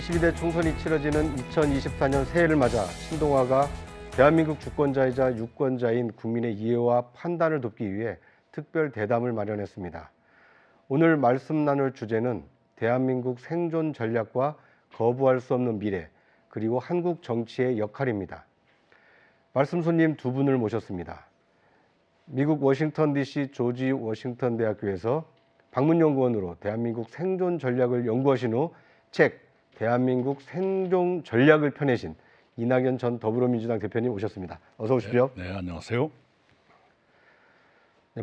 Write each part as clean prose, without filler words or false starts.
22대 총선이 치러지는 2024년 새해를 맞아 신동아가 대한민국 주권자이자 유권자인 국민의 이해와 판단을 돕기 위해 특별 대담을 마련했습니다. 오늘 말씀 나눌 주제는 대한민국 생존 전략과 거부할 수 없는 미래, 그리고 한국 정치의 역할입니다. 말씀 손님 두 분을 모셨습니다. 미국 워싱턴 DC 조지 워싱턴 대학교에서 방문연구원으로 대한민국 생존 전략을 연구하신 후 책 대한민국 생존 전략을 펴내신 이낙연 전 더불어민주당 대표님 오셨습니다. 어서 오십시오. 네, 안녕하세요.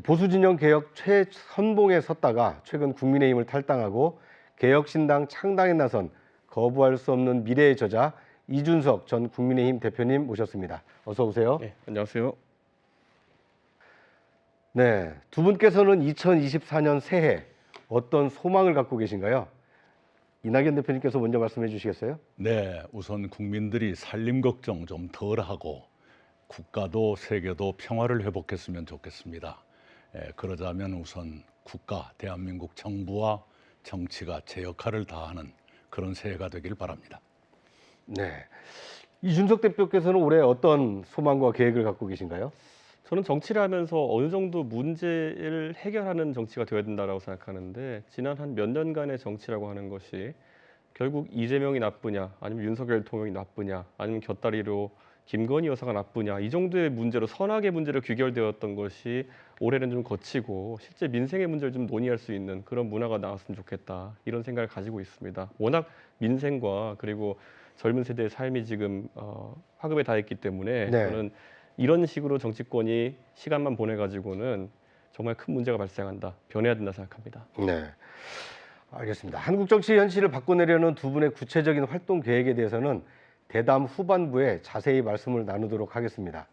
보수 진영 개혁 최선봉에 섰다가 최근 국민의힘을 탈당하고 개혁신당 창당에 나선 거부할 수 없는 미래의 저자 이준석 전 국민의힘 대표님 모셨습니다. 어서 오세요. 네, 안녕하세요. 네, 두 분께서는 2024년 새해 어떤 소망을 갖고 계신가요? 이낙연 대표님께서 먼저 말씀해 주시겠어요? 네, 우선 국민들이 살림 걱정 좀 덜하고 국가도 세계도 평화를 회복했으면 좋겠습니다. 그러자면 우선 국가, 대한민국 정부와 정치가 제 역할을 다하는 그런 새해가 되길 바랍니다. 네, 이준석 대표께서는 올해 어떤 소망과 계획을 갖고 계신가요? 저는 정치를 하면서 어느 정도 문제를 해결하는 정치가 되어야 된다고 생각하는데, 지난 한 몇 년간의 정치라고 하는 것이 결국 이재명이 나쁘냐, 아니면 윤석열 대통령이 나쁘냐, 아니면 곁다리로 김건희 여사가 나쁘냐, 이 정도의 문제로 선악의 문제로 귀결되었던 것이 올해는 좀 거치고 실제 민생의 문제를 좀 논의할 수 있는 그런 문화가 나왔으면 좋겠다, 이런 생각을 가지고 있습니다. 워낙 민생과 그리고 젊은 세대의 삶이 지금 화급에 닿았기 때문에 네. 저는 이런 식으로 정치권이 시간만 보내가지고는 정말 큰 문제가 발생한다, 변해야 된다 생각합니다. 네, 알겠습니다. 한국 정치 현실을 바꿔내려는 두 분의 구체적인 활동 계획에 대해서는 대담 후반부에 자세히 말씀을 나누도록 하겠습니다.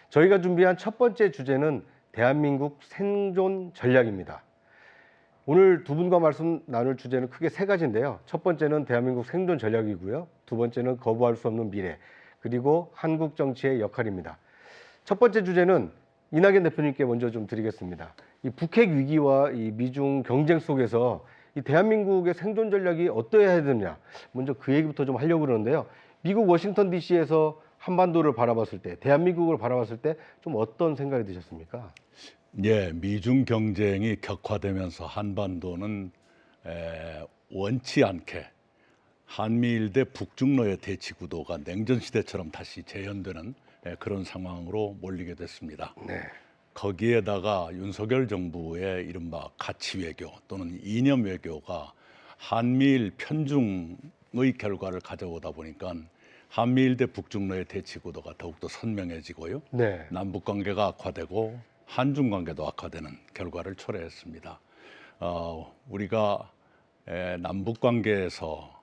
저희가 준비한 첫 번째 주제는 대한민국 생존 전략입니다. 오늘 두 분과 말씀 나눌 주제는 크게 세 가지인데요. 첫 번째는 대한민국 생존 전략이고요. 두 번째는 거부할 수 없는 미래, 그리고 한국 정치의 역할입니다. 첫 번째 주제는 이낙연 대표님께 먼저 좀 드리겠습니다. 이 북핵 위기와 이 미중 경쟁 속에서 이 대한민국의 생존 전략이 어떠해야 되느냐, 먼저 그 얘기부터 좀 하려고 그러는데요. 미국 워싱턴 DC에서 한반도를 바라봤을 때, 대한민국을 바라봤을 때 좀 어떤 생각이 드셨습니까? 예, 미중 경쟁이 격화되면서 한반도는 원치 않게 한미일 대 북중러의 대치 구도가 냉전 시대처럼 다시 재현되는 그런 상황으로 몰리게 됐습니다. 네. 거기에다가 윤석열 정부의 이른바 가치 외교 또는 이념 외교가 한미일 편중의 결과를 가져오다 보니까 한미일 대 북중러의 대치 구도가 더욱더 선명해지고요. 네. 남북 관계가 악화되고 한중 관계도 악화되는 결과를 초래했습니다. 우리가 남북 관계에서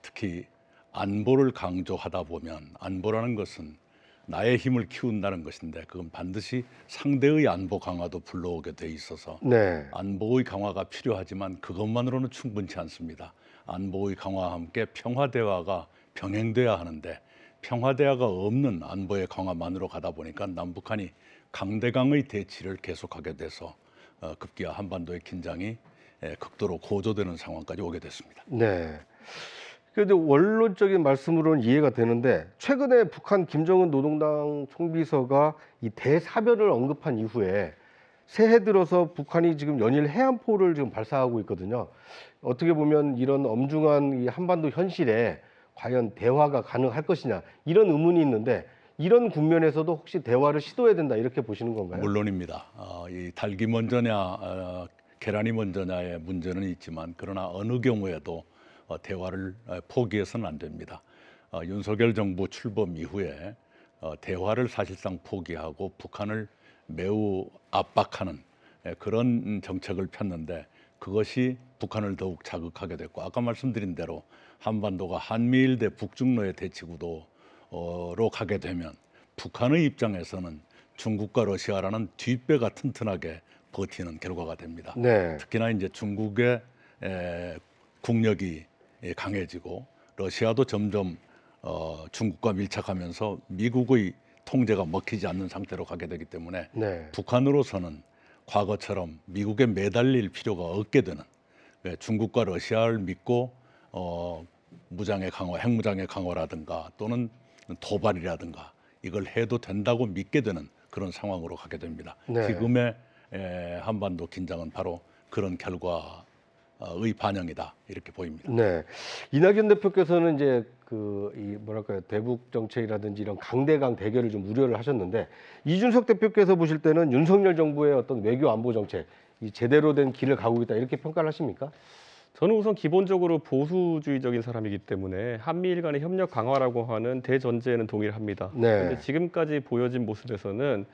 특히 안보를 강조하다 보면, 안보라는 것은 나의 힘을 키운다는 것인데 그건 반드시 상대의 안보 강화도 불러오게 돼 있어서 네. 안보의 강화가 필요하지만 그것만으로는 충분치 않습니다. 안보의 강화와 함께 평화 대화가 병행돼야 하는데 평화 대화가 없는 안보의 강화만으로 가다 보니까 남북한이 강대강의 대치를 계속하게 돼서 급기야 한반도의 긴장이 극도로 고조되는 상황까지 오게 됐습니다. 네. 그런데 원론적인 말씀으로는 이해가 되는데, 최근에 북한 김정은 노동당 총비서가 이 대사변을 언급한 이후에 새해 들어서 북한이 지금 연일 해안포를 지금 발사하고 있거든요. 어떻게 보면 이런 엄중한 이 한반도 현실에 과연 대화가 가능할 것이냐, 이런 의문이 있는데, 이런 국면에서도 혹시 대화를 시도해야 된다, 이렇게 보시는 건가요? 물론입니다. 이 닭이 먼저냐 계란이 먼저냐의 문제는 있지만, 그러나 어느 경우에도 대화를 포기해서는 안 됩니다. 윤석열 정부 출범 이후에 대화를 사실상 포기하고 북한을 매우 압박하는 그런 정책을 폈는데, 그것이 북한을 더욱 자극하게 됐고, 아까 말씀드린 대로 한반도가 한미일 대 북중러의 대치 구도로 가게 되면 북한의 입장에서는 중국과 러시아라는 뒷배가 튼튼하게 버티는 결과가 됩니다. 네. 특히나 이제 중국의 국력이 강해지고 러시아도 점점 중국과 밀착하면서 미국의 통제가 먹히지 않는 상태로 가게 되기 때문에 네. 북한으로서는 과거처럼 미국에 매달릴 필요가 없게 되는, 중국과 러시아를 믿고 무장의 강화, 핵무장의 강화라든가 또는 도발이라든가 이걸 해도 된다고 믿게 되는 그런 상황으로 가게 됩니다. 네. 지금의 한반도 긴장은 바로 그런 결과의 반영이다 이렇게 보입니다. 네. 이낙연 대표께서는 이제 이 뭐랄까요, 대북 정책이라든지 이런 강대강 대결을 좀 우려를 하셨는데, 이준석 대표께서 보실 때는 윤석열 정부의 어떤 외교 안보 정책 이 제대로 된 길을 가고 있다 이렇게 평가를 하십니까? 저는 우선 기본적으로 보수주의적인 사람이기 때문에 한미일 간의 협력 강화라고 하는 대전제에는 동의를 합니다. 네. 그런데 지금까지 보여진 모습에서는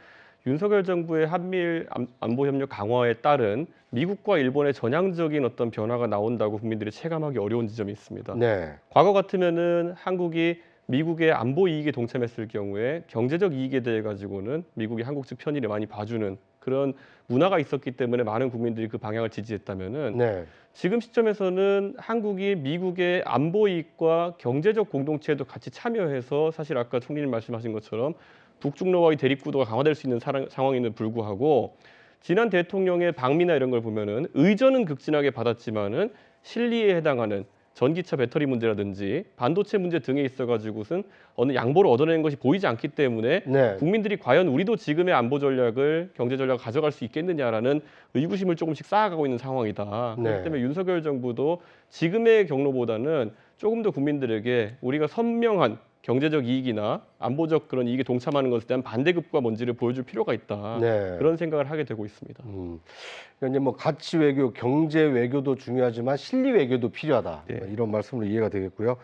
윤석열 정부의 한미일 안보 협력 강화에 따른 미국과 일본의 전향적인 어떤 변화가 나온다고 국민들이 체감하기 어려운 지점이 있습니다. 네. 과거 같으면은 한국이 미국의 안보 이익에 동참했을 경우에 경제적 이익에 대해 가지고는 미국이 한국 측 편의를 많이 봐주는 그런 문화가 있었기 때문에 많은 국민들이 그 방향을 지지했다면은 네. 지금 시점에서는 한국이 미국의 안보 이익과 경제적 공동체에도 같이 참여해서 사실 아까 총리님 말씀하신 것처럼 북중러와의 대립구도가 강화될 수 있는 상황임에도 불구하고 지난 대통령의 방미나 이런 걸 보면은 의전은 극진하게 받았지만은 실리에 해당하는 전기차 배터리 문제라든지 반도체 문제 등에 있어가지고는 어느 양보를 얻어내는 것이 보이지 않기 때문에 네. 국민들이 과연 우리도 지금의 안보 전략을 경제 전략을 가져갈 수 있겠느냐라는 의구심을 조금씩 쌓아가고 있는 상황이다. 네. 그렇기 때문에 윤석열 정부도 지금의 경로보다는 조금 더 국민들에게 우리가 선명한 경제적 이익이나 안보적 그런 이익에 동참하는 것에 대한 반대급과 뭔지를 보여줄 필요가 있다. 네. 그런 생각을 하게 되고 있습니다. 그러니까 이제 뭐 가치 외교, 경제 외교도 중요하지만 실리 외교도 필요하다. 네. 이런 말씀으로 이해가 되겠고요.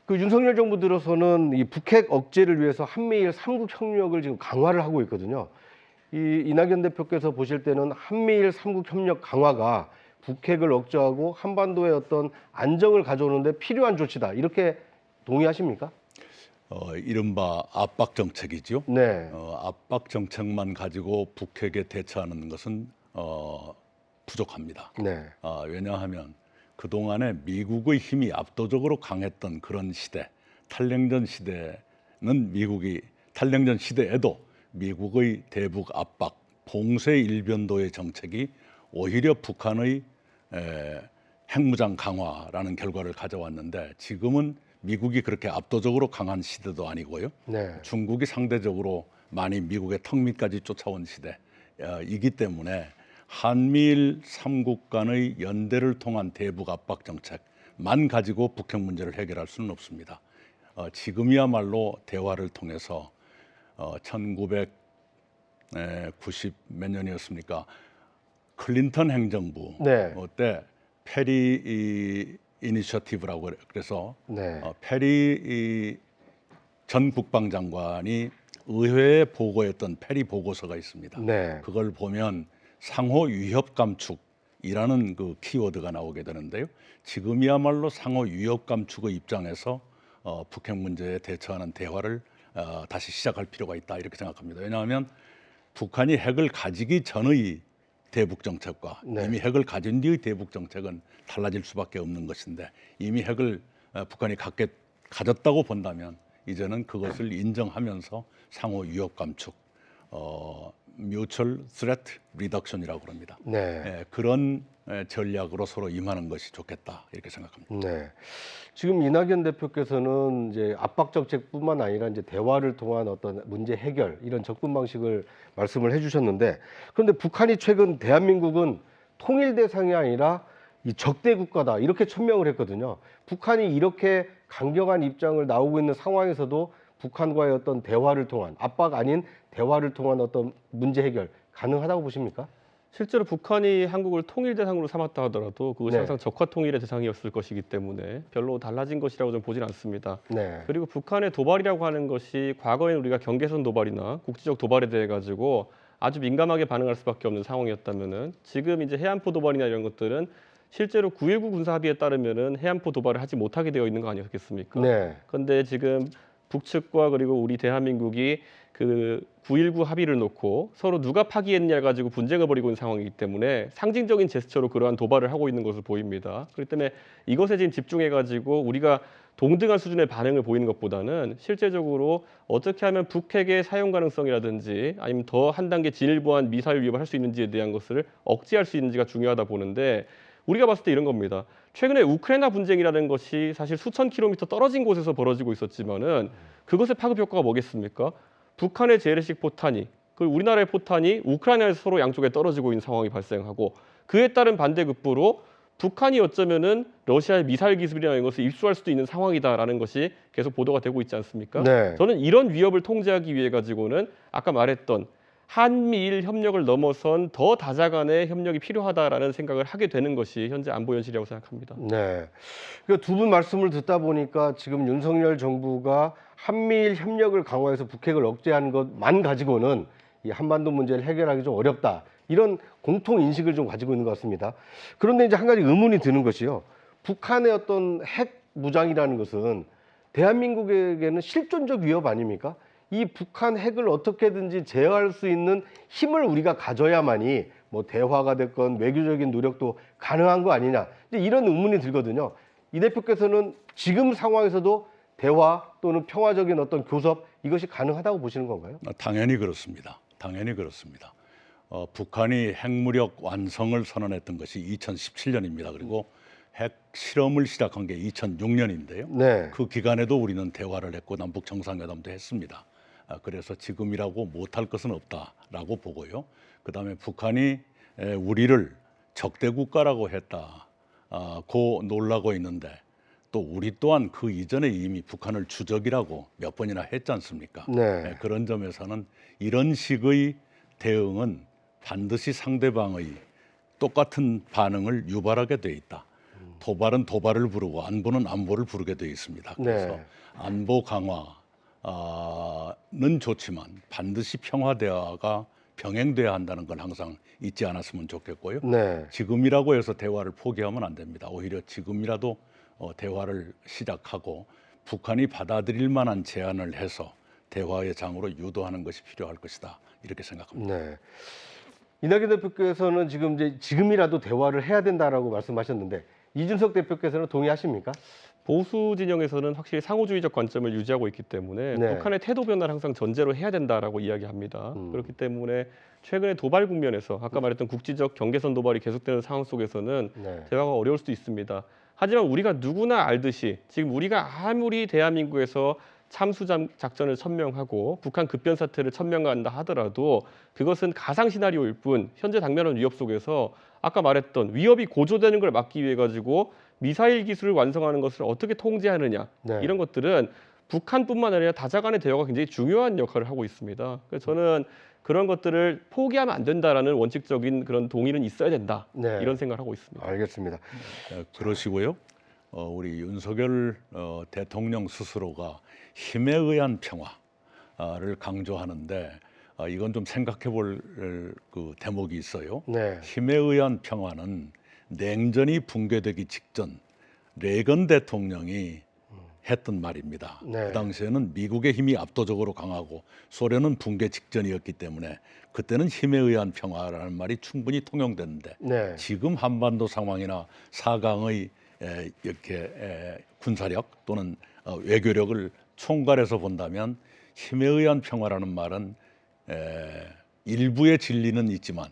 그 윤석열 정부 들어서는 이 북핵 억제를 위해서 한미일 삼국 협력을 지금 강화를 하고 있거든요. 이 이낙연 대표께서 보실 때는 한미일 삼국 협력 강화가 북핵을 억제하고 한반도의 어떤 안정을 가져오는데 필요한 조치다. 이렇게 동의하십니까? 이른바 압박 정책이죠. 네. 압박 정책만 가지고 북핵에 대처하는 것은 부족합니다. 네. 왜냐하면 그동안에 미국의 힘이 압도적으로 강했던 그런 시대, 탈냉전 시대에도 미국의 대북 압박, 봉쇄 일변도의 정책이 오히려 북한의 핵무장 강화라는 결과를 가져왔는데, 지금은 미국이 그렇게 압도적으로 강한 시대도 아니고요. 네. 중국이 상대적으로 많이 미국의 턱 밑까지 쫓아온 시대이기 때문에 한미일 삼국 간의 연대를 통한 대북 압박 정책만 가지고 북핵 문제를 해결할 수는 없습니다. 지금이야말로 대화를 통해서 1990 몇 년이었습니까? 클린턴 행정부 네. 때 페리 이니셔티브라고 그래서 네. 페리 전 국방장관이 의회에 보고했던 페리 보고서가 있습니다. 네. 그걸 보면 상호 위협 감축이라는 그 키워드가 나오게 되는데요. 지금이야말로 상호 위협 감축의 입장에서 북핵 문제에 대처하는 대화를 다시 시작할 필요가 있다 이렇게 생각합니다. 왜냐하면 북한이 핵을 가지기 전의 대북 정책과 네. 이미 핵을 가진 뒤의 대북 정책은 달라질 수밖에 없는 것인데, 이미 핵을 북한이 가졌다고 본다면 이제는 그것을 인정하면서 상호 위협 감축, Mutual Threat Reduction이라고 그럽니다. 네. 그런 전략으로 서로 임하는 것이 좋겠다 이렇게 생각합니다. 네. 지금 이낙연 대표께서는 이제 압박 정책뿐만 아니라 이제 대화를 통한 어떤 문제 해결 이런 접근 방식을 말씀을 해주셨는데, 그런데 북한이 최근 대한민국은 통일 대상이 아니라 이 적대 국가다 이렇게 천명을 했거든요. 북한이 이렇게 강경한 입장을 나오고 있는 상황에서도 북한과의 어떤 대화를 통한 압박 아닌 대화를 통한 어떤 문제 해결 가능하다고 보십니까? 실제로 북한이 한국을 통일 대상으로 삼았다 하더라도 그것이 네. 항상 적화 통일의 대상이었을 것이기 때문에 별로 달라진 것이라고 저는 보진 않습니다. 네. 그리고 북한의 도발이라고 하는 것이 과거에는 우리가 경계선 도발이나 국지적 도발에 대해 가지고 아주 민감하게 반응할 수밖에 없는 상황이었다면은 지금 이제 해안포 도발이나 이런 것들은 실제로 9.19 군사 합의에 따르면은 해안포 도발을 하지 못하게 되어 있는 거 아니었겠습니까? 네. 그런데 지금 북측과 그리고 우리 대한민국이 그 9.19 합의를 놓고 서로 누가 파기했냐 가지고 분쟁을 벌이고 있는 상황이기 때문에 상징적인 제스처로 그러한 도발을 하고 있는 것으로 보입니다. 그렇기 때문에 이것에 지금 집중해 가지고 우리가 동등한 수준의 반응을 보이는 것보다는 실제적으로 어떻게 하면 북핵의 사용 가능성이라든지 아니면 더 한 단계 진일보한 미사일 위협을 할 수 있는지에 대한 것을 억제할 수 있는지가 중요하다 보는데, 우리가 봤을 때 이런 겁니다. 최근에 우크라이나 분쟁이라는 것이 사실 수천 킬로미터 떨어진 곳에서 벌어지고 있었지만은 그것의 파급 효과가 뭐겠습니까? 북한의 재래식 포탄이 그리고 우리나라의 포탄이 우크라이나에서 서로 양쪽에 떨어지고 있는 상황이 발생하고 그에 따른 반대급부로 북한이 어쩌면은 러시아의 미사일 기술이라는 것을 입수할 수도 있는 상황이다라는 것이 계속 보도가 되고 있지 않습니까? 네. 저는 이런 위협을 통제하기 위해 가지고는 아까 말했던 한미일 협력을 넘어선 더 다자간의 협력이 필요하다라는 생각을 하게 되는 것이 현재 안보 현실이라고 생각합니다. 네. 그 두 분 말씀을 듣다 보니까 지금 윤석열 정부가 한미일 협력을 강화해서 북핵을 억제하는 것만 가지고는 이 한반도 문제를 해결하기 좀 어렵다. 이런 공통 인식을 좀 가지고 있는 것 같습니다. 그런데 이제 한 가지 의문이 드는 것이요. 북한의 어떤 핵 무장이라는 것은 대한민국에게는 실존적 위협 아닙니까? 이 북한 핵을 어떻게든지 제어할 수 있는 힘을 우리가 가져야만이 뭐 대화가 됐건 외교적인 노력도 가능한 거 아니냐. 이제 이런 의문이 들거든요. 이 대표께서는 지금 상황에서도 대화 또는 평화적인 어떤 교섭 이것이 가능하다고 보시는 건가요? 당연히 그렇습니다. 당연히 그렇습니다. 북한이 핵무력 완성을 선언했던 것이 2017년입니다. 그리고 핵 실험을 시작한 게 2006년인데요. 네. 그 기간에도 우리는 대화를 했고 남북 정상회담도 했습니다. 그래서 지금이라고 못할 것은 없다라고 보고요. 그다음에 북한이 우리를 적대 국가라고 했다고 놀라고 있는데 또 우리 또한 그 이전에 이미 북한을 주적이라고 몇 번이나 했지 않습니까? 네. 그런 점에서는 이런 식의 대응은 반드시 상대방의 똑같은 반응을 유발하게 돼 있다. 도발은 도발을 부르고 안보는 안보를 부르게 돼 있습니다. 그래서 네. 안보 강화는 좋지만 반드시 평화 대화가 병행돼야 한다는 걸 항상 잊지 않았으면 좋겠고요. 네. 지금이라고 해서 대화를 포기하면 안 됩니다. 오히려 지금이라도 대화를 시작하고 북한이 받아들일 만한 제안을 해서 대화의 장으로 유도하는 것이 필요할 것이다. 이렇게 생각합니다. 네. 이낙연 대표께서는 지금이라도 대화를 해야 된다라고 말씀하셨는데 이준석 대표께서는 동의하십니까? 보수 진영에서는 확실히 상호주의적 관점을 유지하고 있기 때문에 네. 북한의 태도 변화를 항상 전제로 해야 된다라고 이야기합니다. 그렇기 때문에 최근에 도발 국면에서 아까 말했던 국지적 경계선 도발이 계속되는 상황 속에서는 네. 대화가 어려울 수도 있습니다. 하지만 우리가 누구나 알듯이 지금 우리가 아무리 대한민국에서 참수 작전을 천명하고 북한 급변 사태를 천명한다 하더라도 그것은 가상 시나리오일 뿐 현재 당면한 위협 속에서 아까 말했던 위협이 고조되는 걸 막기 위해 가지고 미사일 기술을 완성하는 것을 어떻게 통제하느냐 네. 이런 것들은 북한뿐만 아니라 다자간의 대화가 굉장히 중요한 역할을 하고 있습니다. 그래서 저는 그런 것들을 포기하면 안 된다라는 원칙적인 그런 동의는 있어야 된다. 네. 이런 생각을 하고 있습니다. 알겠습니다. 그러시고요. 우리 윤석열 대통령 스스로가 힘에 의한 평화를 강조하는데 이건 좀 생각해 볼 그 대목이 있어요. 네. 힘에 의한 평화는 냉전이 붕괴되기 직전 레건 대통령이 했던 말입니다. 네. 그 당시에는 미국의 힘이 압도적으로 강하고 소련은 붕괴 직전이었기 때문에 그때는 힘에 의한 평화라는 말이 충분히 통용되는데 네. 지금 한반도 상황이나 4강의 이렇게 군사력 또는 외교력을 총괄해서 본다면 힘에 의한 평화라는 말은 일부의 진리는 있지만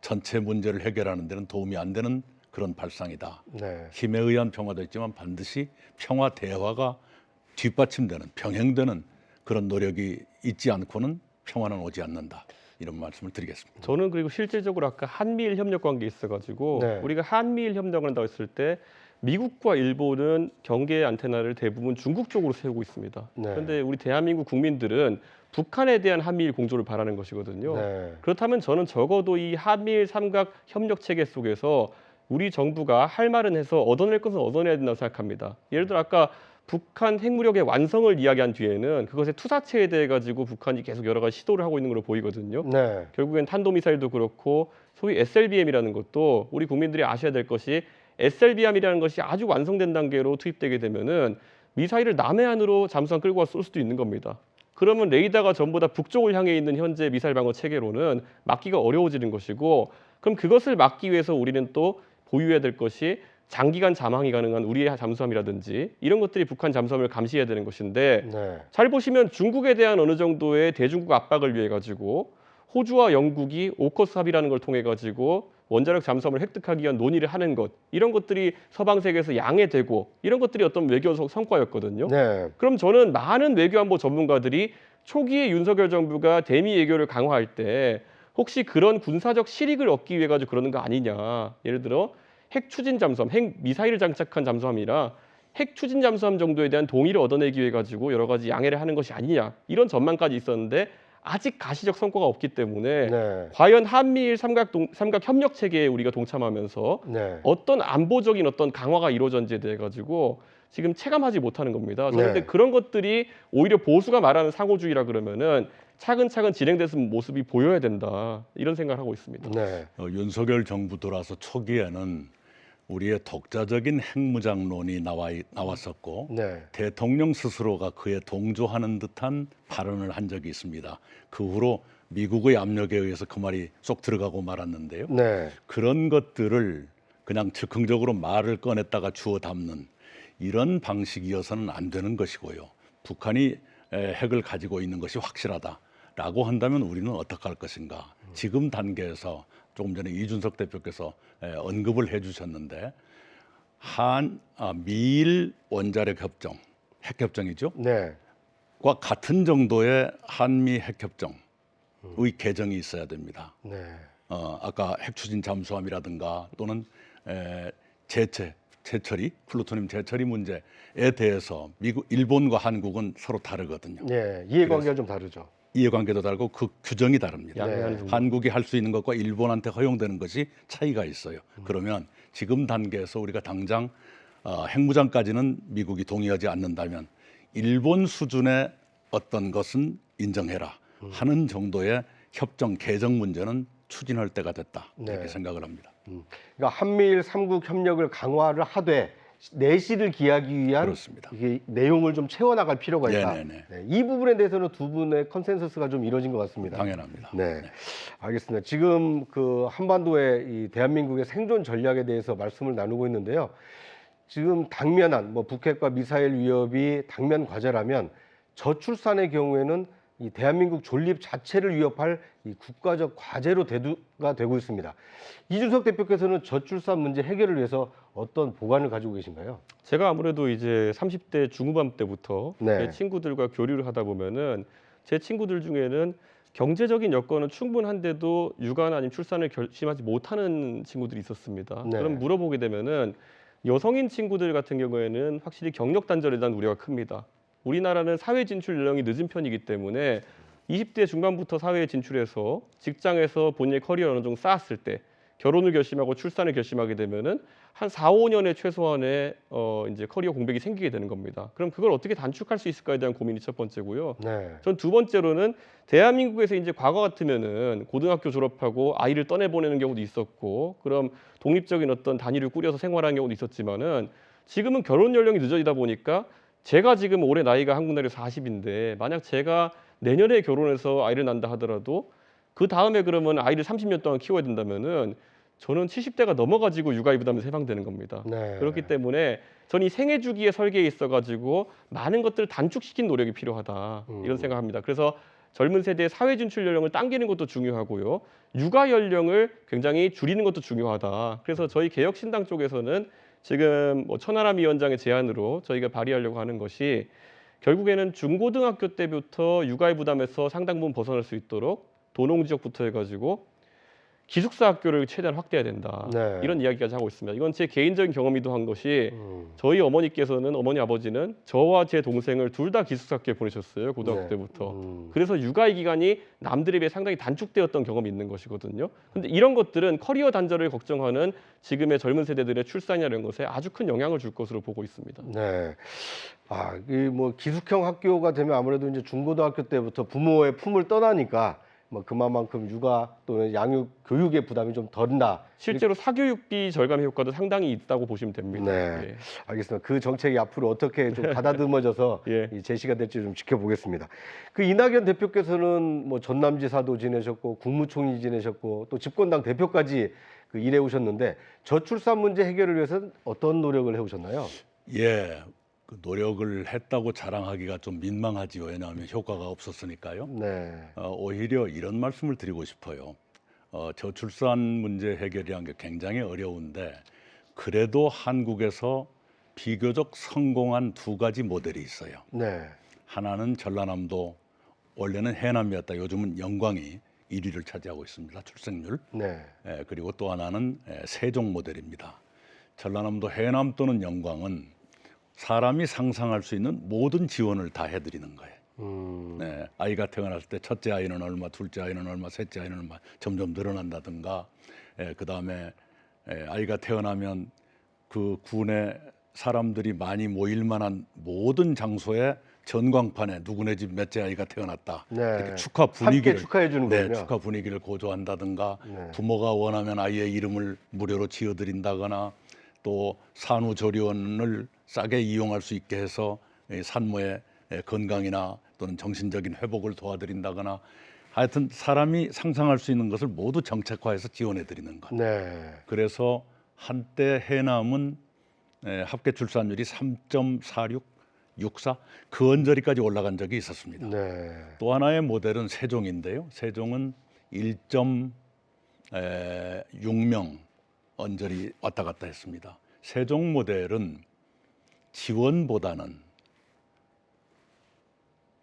전체 문제를 해결하는 데는 도움이 안 되는 그런 발상이다. 네. 힘에 의한 평화도 있지만 반드시 평화 대화가 뒷받침되는 병행되는 그런 노력이 있지 않고는 평화는 오지 않는다. 이런 말씀을 드리겠습니다. 저는 그리고 실질적으로 아까 한미일 협력 관계에 있어가지고 네. 우리가 한미일 협력을 한다고 했을 때 미국과 일본은 경계 안테나를 대부분 중국 쪽으로 세우고 있습니다. 네. 그런데 우리 대한민국 국민들은 북한에 대한 한미일 공조를 바라는 것이거든요. 네. 그렇다면 저는 적어도 이 한미일 삼각 협력 체계 속에서 우리 정부가 할 말은 해서 얻어낼 것은 얻어내야 된다고 생각합니다. 예를 들어 아까 북한 핵무력의 완성을 이야기한 뒤에는 그것의 투사체에 대해 가지고 북한이 계속 여러 가지 시도를 하고 있는 걸로 보이거든요. 네. 결국엔 탄도미사일도 그렇고 소위 SLBM이라는 것도 우리 국민들이 아셔야 될 것이 SLBM이라는 것이 아주 완성된 단계로 투입되게 되면은 미사일을 남해안으로 잠수함 끌고 와 쏠 수도 있는 겁니다. 그러면 레이더가 전부 다 북쪽을 향해 있는 현재 미사일 방어 체계로는 막기가 어려워지는 것이고 그럼 그것을 막기 위해서 우리는 또 보유해야 될 것이 장기간 잠항이 가능한 우리의 잠수함이라든지 이런 것들이 북한 잠수함을 감시해야 되는 것인데 네. 잘 보시면 중국에 대한 어느 정도의 대중국 압박을 위해 가지고 호주와 영국이 오커스 합의라는 걸 통해 가지고 원자력 잠수함을 획득하기 위한 논의를 하는 것, 이런 것들이 서방 세계에서 양해되고 이런 것들이 어떤 외교 성과였거든요. 네. 그럼 저는 많은 외교안보 전문가들이 초기에 윤석열 정부가 대미 외교를 강화할 때 혹시 그런 군사적 실익을 얻기 위해 가지고 그러는 거 아니냐. 예를 들어 핵 추진 잠수함, 핵 미사일을 장착한 잠수함이라 핵 추진 잠수함 정도에 대한 동의를 얻어내기 위해 가지고 여러 가지 양해를 하는 것이 아니냐. 이런 전망까지 있었는데 아직 가시적 성과가 없기 때문에 네. 과연 한미일 삼각 협력 체계에 우리가 동참하면서 네. 어떤 안보적인 어떤 강화가 이루어졌는지에 대해 가지고 지금 체감하지 못하는 겁니다. 저는 네. 근데 그런 것들이 오히려 보수가 말하는 상호주의라 그러면은 차근차근 진행되는 모습이 보여야 된다. 이런 생각을 하고 있습니다. 네. 윤석열 정부 들어와서 초기에는 우리의 독자적인 핵무장론이 나왔었고 네. 대통령 스스로가 그에 동조하는 듯한 발언을 한 적이 있습니다. 그 후로 미국의 압력에 의해서 그 말이 쏙 들어가고 말았는데요. 네. 그런 것들을 그냥 즉흥적으로 말을 꺼냈다가 주워 담는 이런 방식이어서는 안 되는 것이고요. 북한이 핵을 가지고 있는 것이 확실하다라고 한다면 우리는 어떻게 할 것인가. 지금 단계에서 조금 전에 이준석 대표께서 언급을 해주셨는데 미일 원자력 협정, 핵협정이죠. 네. 과 같은 정도의 한미 핵협정의 개정이 있어야 됩니다. 네. 아까 핵추진 잠수함이라든가 또는 재처리, 플루토늄 재처리 문제에 대해서 일본과 한국은 서로 다르거든요. 네. 이해관계가 좀 다르죠. 이해관계도 다르고 그 규정이 다릅니다. 양해하는 정도. 한국이 할 수 있는 것과 일본한테 허용되는 것이 차이가 있어요. 그러면 지금 단계에서 우리가 당장 핵무장까지는 미국이 동의하지 않는다면 일본 수준의 어떤 것은 인정해라 하는 정도의 협정 개정 문제는 추진할 때가 됐다 이렇게 네. 생각을 합니다. 그러니까 한미일 삼국 협력을 강화를 하되 내실을 기하기 위한 그렇습니다. 이게 내용을 좀 채워나갈 필요가 있다. 네네네. 네, 이 부분에 대해서는 두 분의 컨센서스가 좀 이루어진 것 같습니다. 당연합니다. 네, 알겠습니다. 지금 그 한반도의 이 대한민국의 생존 전략에 대해서 말씀을 나누고 있는데요. 지금 당면한 북핵과 미사일 위협이 당면 과제라면 저출산의 경우에는 이 대한민국 존립 자체를 위협할 이 국가적 과제로 대두가 되고 있습니다. 이준석 대표께서는 저출산 문제 해결을 위해서 어떤 보관을 가지고 계신가요? 제가 아무래도 이제 30대 중후반 때부터 네. 제 친구들과 교류를 하다 보면은 제 친구들 중에는 경제적인 여건은 충분한데도 육아나 아니면 출산을 결심하지 못하는 친구들이 있었습니다. 네. 그럼 물어보게 되면은 여성인 친구들 같은 경우에는 확실히 경력 단절에 대한 우려가 큽니다. 우리나라는 사회 진출 연령이 늦은 편이기 때문에 20대 중반부터 사회에 진출해서 직장에서 본인의 커리어를 어느 정도 쌓았을 때 결혼을 결심하고 출산을 결심하게 되면은 한 4, 5년의 최소한의 이제 커리어 공백이 생기게 되는 겁니다. 그럼 그걸 어떻게 단축할 수 있을까에 대한 고민이 첫 번째고요. 네. 전 두 번째로는 대한민국에서 이제 과거 같으면은 고등학교 졸업하고 아이를 떠내보내는 경우도 있었고, 그럼 독립적인 어떤 단위를 꾸려서 생활하는 경우도 있었지만은 지금은 결혼 연령이 늦어지다 보니까 제가 지금 올해 나이가 한국 나이로 40인데 만약 제가 내년에 결혼해서 아이를 낳는다 하더라도 그 다음에 그러면 아이를 30년 동안 키워야 된다면은 저는 70대가 넘어가지고 육아휴 부담에서 해방되는 겁니다. 네. 그렇기 때문에 저는 이 생애 주기의 설계에 있어가지고 많은 것들을 단축시킨 노력이 필요하다 이런 생각합니다. 그래서 젊은 세대의 사회 진출 연령을 당기는 것도 중요하고요, 육아 연령을 굉장히 줄이는 것도 중요하다. 그래서 저희 개혁신당 쪽에서는 지금 천하람 위원장의 제안으로 저희가 발의하려고 하는 것이 결국에는 중고등학교 때부터 육아의 부담에서 상당 부분 벗어날 수 있도록 도농 지역부터 해가지고 기숙사 학교를 최대한 확대해야 된다. 네. 이런 이야기까지 하고 있습니다. 이건 제 개인적인 경험이기도 한 것이 저희 어머니께서는 어머니 아버지는 저와 제 동생을 둘 다 기숙사 학교에 보내셨어요. 고등학교 네. 때부터. 그래서 육아의 기간이 남들에 비해 상당히 단축되었던 경험이 있는 것이거든요. 근데 이런 것들은 커리어 단절을 걱정하는 지금의 젊은 세대들의 출산이나 이런 것에 아주 큰 영향을 줄 것으로 보고 있습니다. 네. 이 기숙형 학교가 되면 아무래도 이제 중고등학교 때부터 부모의 품을 떠나니까 그만큼 육아 또는 양육 교육의 부담이 좀 덜다. 실제로 사교육비 절감 효과도 상당히 있다고 보시면 됩니다. 네. 예. 알겠습니다. 그 정책이 앞으로 어떻게 좀 가다듬어져서 예. 이 제시가 될지 좀 지켜보겠습니다. 그 이낙연 대표께서는 전남지사도 지내셨고 국무총리 지내셨고 또 집권당 대표까지 일해 오셨는데 저출산 문제 해결을 위해서는 어떤 노력을 해오셨나요? 예, 그 노력을 했다고 자랑하기가 좀 민망하지요. 왜냐하면 효과가 없었으니까요. 네. 오히려 이런 말씀을 드리고 싶어요. 저출산 문제 해결이란 게 굉장히 어려운데 그래도 한국에서 비교적 성공한 두 가지 모델이 있어요. 네. 하나는 전라남도, 원래는 해남이었다. 요즘은 영광이 1위를 차지하고 있습니다. 출생률. 네. 그리고 또 하나는 세종 모델입니다. 전라남도, 해남 또는 영광은 사람이 상상할 수 있는 모든 지원을 다 해드리는 거예요. 네, 아이가 태어났을 때 첫째 아이는 얼마, 둘째 아이는 얼마, 셋째 아이는 얼마 점점 늘어난다든가, 그 다음에 아이가 태어나면 그 군에 사람들이 많이 모일 만한 모든 장소에 전광판에 누구네 집 몇째 아이가 태어났다. 네. 이렇게 축하 함께 분위기를 축하해 주는 네, 거군요. 축하 분위기를 고조한다든가, 네. 부모가 원하면 아이의 이름을 무료로 지어드린다거나, 또 산후조리원을 싸게 이용할 수 있게 해서 산모의 건강이나 또는 정신적인 회복을 도와드린다거나, 하여튼 사람이 상상할 수 있는 것을 모두 정책화해서 지원해 드리는 것. 네. 그래서 한때 해남은 합계 출산율이 3.4664 그 언저리까지 올라간 적이 있었습니다. 네. 또 하나의 모델은 세종인데요. 세종은 1.6명 언저리 왔다 갔다 했습니다. 세종 모델은 지원보다는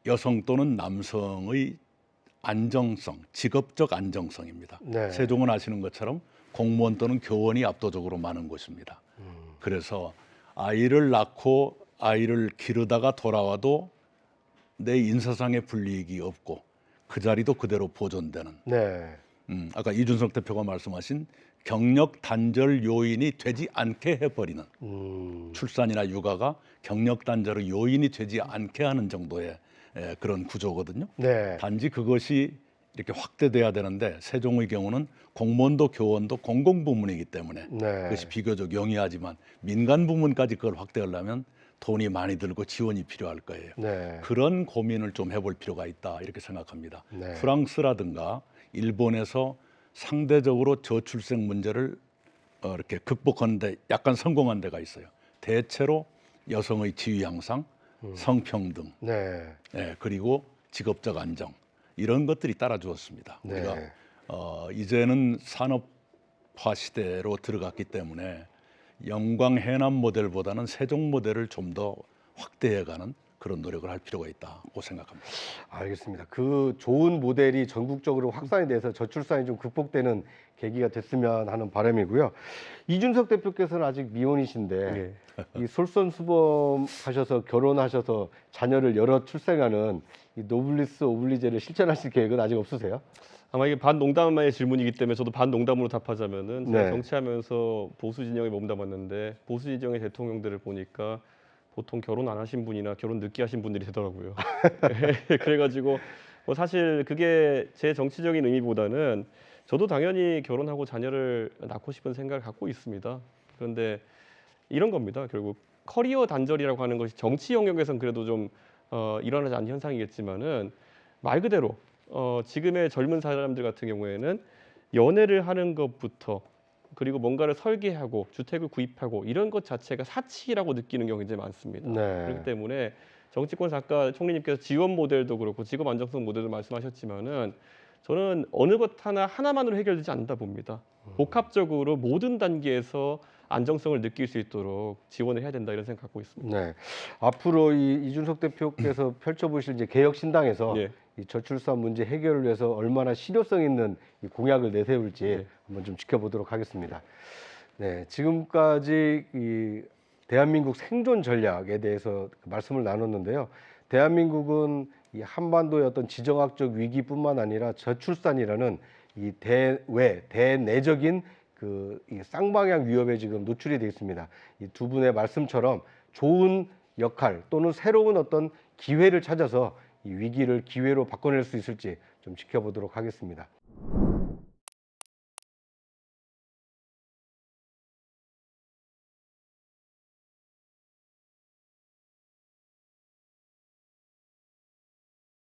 여성 또는 남성의 안정성, 직업적 안정성입니다. 네. 세종은 아시는 것처럼 공무원 또는 교원이 압도적으로 많은 곳입니다. 그래서 아이를 낳고 아이를 기르다가 돌아와도 내 인사상의 불이익이 없고 그 자리도 그대로 보존되는, 네. 아까 이준석 대표가 말씀하신 경력 단절 요인이 되지 않게 해버리는, 출산이나 육아가 경력 단절의 요인이 되지 않게 하는 정도의 그런 구조거든요. 네. 단지 그것이 이렇게 확대돼야 되는데 세종의 경우는 공무원도 교원도 공공부문이기 때문에 네. 그것이 비교적 용이하지만 민간 부문까지 그걸 확대하려면 돈이 많이 들고 지원이 필요할 거예요. 네. 그런 고민을 좀 해볼 필요가 있다 이렇게 생각합니다. 네. 프랑스라든가 일본에서 상대적으로 저출생 문제를 이렇게 극복하는데 약간 성공한 데가 있어요. 대체로 여성의 지위 향상, 성평등, 네. 그리고 직업적 안정 이런 것들이 따라주었습니다. 네. 우리가 이제는 산업화 시대로 들어갔기 때문에 영광 해남 모델보다는 세종 모델을 좀 더 확대해가는 그런 노력을 할 필요가 있다고 생각합니다. 알겠습니다. 그 좋은 모델이 전국적으로 확산이 돼서 저출산이 좀 극복되는 계기가 됐으면 하는 바람이고요. 이준석 대표께서는 아직 미혼이신데 네. 이 솔선수범하셔서 결혼하셔서 자녀를 여러 출생하는 이 노블리스 오블리제를 실천하실 계획은 아직 없으세요? 아마 이게 반농담의 질문이기 때문에 저도 반농담으로 답하자면은 제가 네. 정치하면서 보수 진영에 몸담았는데 보수 진영의 대통령들을 보니까 보통 결혼 안 하신 분이나 결혼 늦게 하신 분들이 되더라고요. 그래가지고 뭐 사실 그게 제 정치적인 의미보다는 저도 당연히 결혼하고 자녀를 낳고 싶은 생각을 갖고 있습니다. 그런데 이런 겁니다. 결국 커리어 단절이라고 하는 것이 정치 영역에선 그래도 좀 일어나지 않는 현상이겠지만은 말 그대로 지금의 젊은 사람들 같은 경우에는 연애를 하는 것부터 그리고 뭔가를 설계하고 주택을 구입하고 이런 것 자체가 사치라고 느끼는 경우가 굉장히 많습니다. 네. 그렇기 때문에 정치권에서 아까 총리님께서 지원 모델도 그렇고 직업 안정성 모델도 말씀하셨지만은 저는 어느 것 하나만으로 해결되지 않는다 봅니다. 복합적으로 모든 단계에서 안정성을 느낄 수 있도록 지원을 해야 된다 이런 생각 갖고 있습니다. 네. 앞으로 이 이준석 대표께서 펼쳐보실 이제 개혁 신당에서 예. 이 저출산 문제 해결을 위해서 얼마나 실효성 있는 이 공약을 내세울지 네. 한번 좀 지켜보도록 하겠습니다. 네, 지금까지 이 대한민국 생존 전략에 대해서 말씀을 나눴는데요. 대한민국은 이 한반도의 어떤 지정학적 위기뿐만 아니라 저출산이라는 이 대내적인 이 쌍방향 위협에 지금 노출이 되어 있습니다. 이 두 분의 말씀처럼 좋은 역할 또는 새로운 어떤 기회를 찾아서 이 위기를 기회로 바꿔낼 수 있을지 좀 지켜보도록 하겠습니다.